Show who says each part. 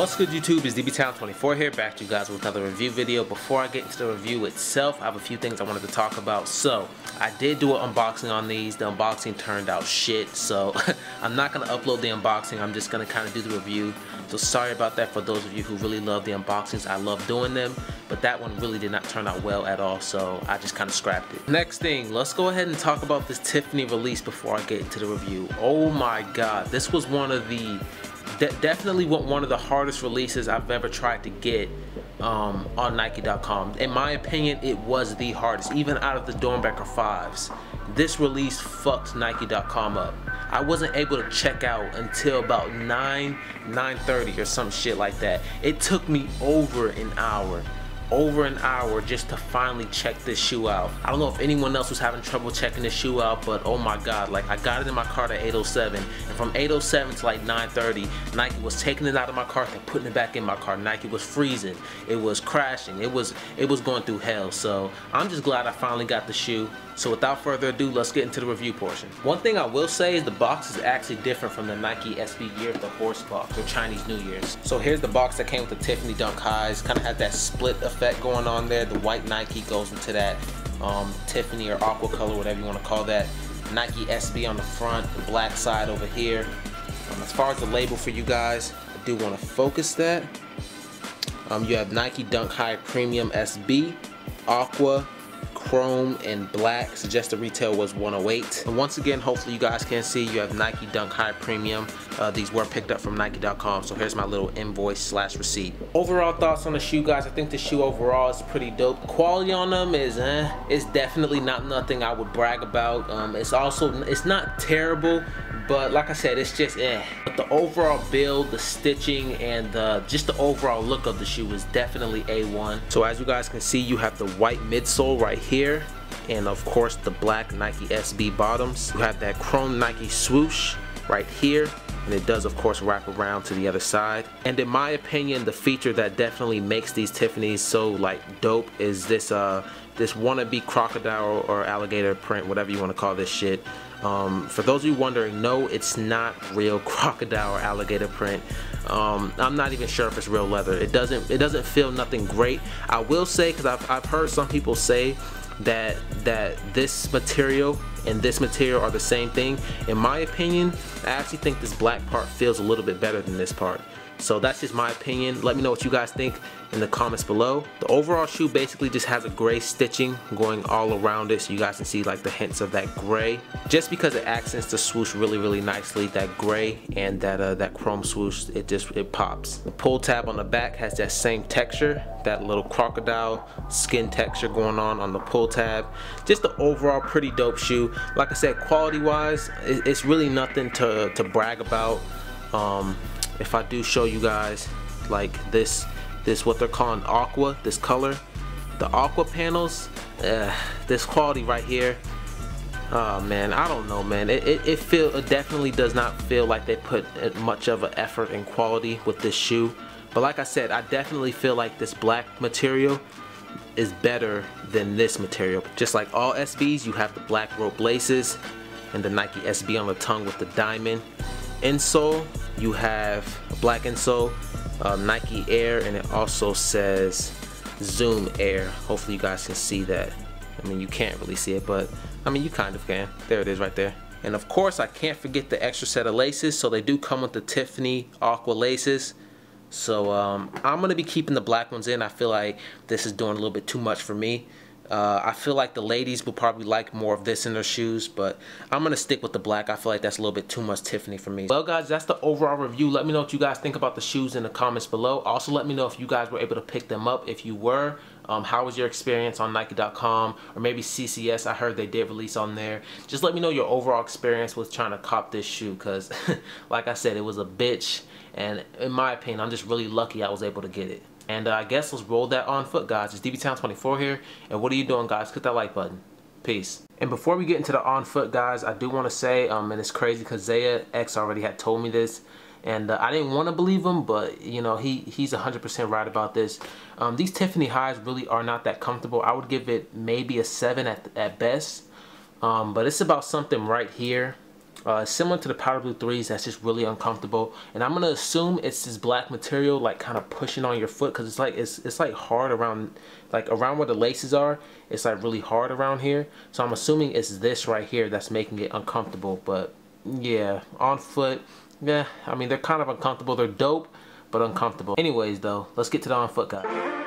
Speaker 1: What's good YouTube, it's DBTown24 here, back to you guys with another review video. Before I get into the review itself, I have a few things I wanted to talk about. So, I did do an unboxing on these. The unboxing turned out shit, so I'm not going to upload the unboxing. I'm just going to kind of do the review. So sorry about that for those of you who really love the unboxings. I love doing them, but that one really did not turn out well at all, so I just kind of scrapped it. Next thing, let's go ahead and talk about this Tiffany release before I get into the review. Oh my god, this was one of the definitely one of the hardest releases I've ever tried to get on Nike.com. In my opinion, it was the hardest, even out of the Dornbecker 5s. This release fucked Nike.com up. I wasn't able to check out until about 9:30 or some shit like that. It took me over an hour just to finally check this shoe out. I don't know if anyone else was having trouble checking this shoe out, but oh my god, like I got it in my cart at 8:07, and from 8:07 to like 9:30, Nike was taking it out of my cart and putting it back in my cart. Nike was freezing, it was crashing, it was going through hell. So I'm just glad I finally got the shoe. So without further ado, let's get into the review portion. One thing I will say is the box is actually different from the Nike SB Gear, the horse box, or Chinese New Year's. So here's the box that came with the Tiffany Dunk Highs. Kind of had that split effect going on there. The white Nike goes into that Tiffany or aqua color, whatever you want to call that. Nike SB on the front, the black side over here. As far as the label for you guys, I do want to focus that. You have Nike Dunk High Premium SB, aqua, chrome, and black. Suggested retail was $108. And once again, hopefully you guys can see, you have Nike Dunk High Premium. These were picked up from Nike.com. So here's my little invoice / receipt. Overall thoughts on the shoe, guys. I think the shoe overall is pretty dope. Quality on them is it's definitely not nothing I would brag about. It's not terrible, but like I said, it's just But the overall build, the stitching, and just the overall look of the shoe is definitely A1. So as you guys can see, you have the white midsole right here, and of course the black Nike SB bottoms. You have that chrome Nike swoosh right here, and it does of course wrap around to the other side. And in my opinion, the feature that definitely makes these Tiffany's so like dope is this this wannabe crocodile or alligator print, whatever you want to call this shit. For those of you wondering, no, it's not real crocodile or alligator print. I'm not even sure if it's real leather. It doesn't feel nothing great. I will say, because I've heard some people say that this material and this material are the same thing. In my opinion, I actually think this black part feels a little bit better than this part. So that's just my opinion. Let me know what you guys think in the comments below. The overall shoe basically just has a gray stitching going all around it, so you guys can see like the hints of that gray. Just because it accents the swoosh really nicely, that gray and that chrome swoosh, it pops. The pull tab on the back has that same texture, that little crocodile skin texture going on the pull tab. Just the overall pretty dope shoe. Like I said, quality wise, it's really nothing to brag about. If I do show you guys like this what they're calling aqua, this color, the aqua panels, this quality right here, oh man, I don't know, man. It definitely does not feel like they put much of an effort in quality with this shoe. But like I said, I definitely feel like this black material is better than this material. Just like all SBs, you have the black rope laces and the Nike SB on the tongue with the diamond. Insole, you have a black insole, Nike Air, and it also says Zoom Air. Hopefully you guys can see that. I mean, you can't really see it, but I mean, you kind of can. There it is right there. And of course, I can't forget the extra set of laces. So they do come with the Tiffany aqua laces. So I'm gonna be keeping the black ones in. I feel like this is doing a little bit too much for me. I feel like the ladies will probably like more of this in their shoes, but I'm gonna stick with the black. I feel like that's a little bit too much Tiffany for me. Well guys, that's the overall review. Let me know what you guys think about the shoes in the comments below. Also let me know if you guys were able to pick them up. If you were, how was your experience on Nike.com or maybe CCS? I heard they did release on there. Just let me know your overall experience with trying to cop this shoe, because like I said, it was a bitch, and in my opinion, I'm just really lucky I was able to get it. And I guess let's roll that on foot, guys. It's DBTown24 here, and what are you doing, guys? Click that like button. Peace. And before we get into the on foot, guys, I do want to say, and it's crazy because Zaya X already had told me this, and I didn't want to believe him, but you know, he's 100% right about this. These Tiffany highs really are not that comfortable. I would give it maybe a 7 at best, but it's about something right here Similar to the powder blue 3s, that's just really uncomfortable. And I'm gonna assume it's this black material like kind of pushing on your foot, because it's like hard around, like around where the laces are. It's like really hard around here. So I'm assuming it's this right here that's making it uncomfortable. But yeah, on foot, yeah, I mean they're kind of uncomfortable. They're dope, but uncomfortable. Anyways though, let's get to the on foot guy.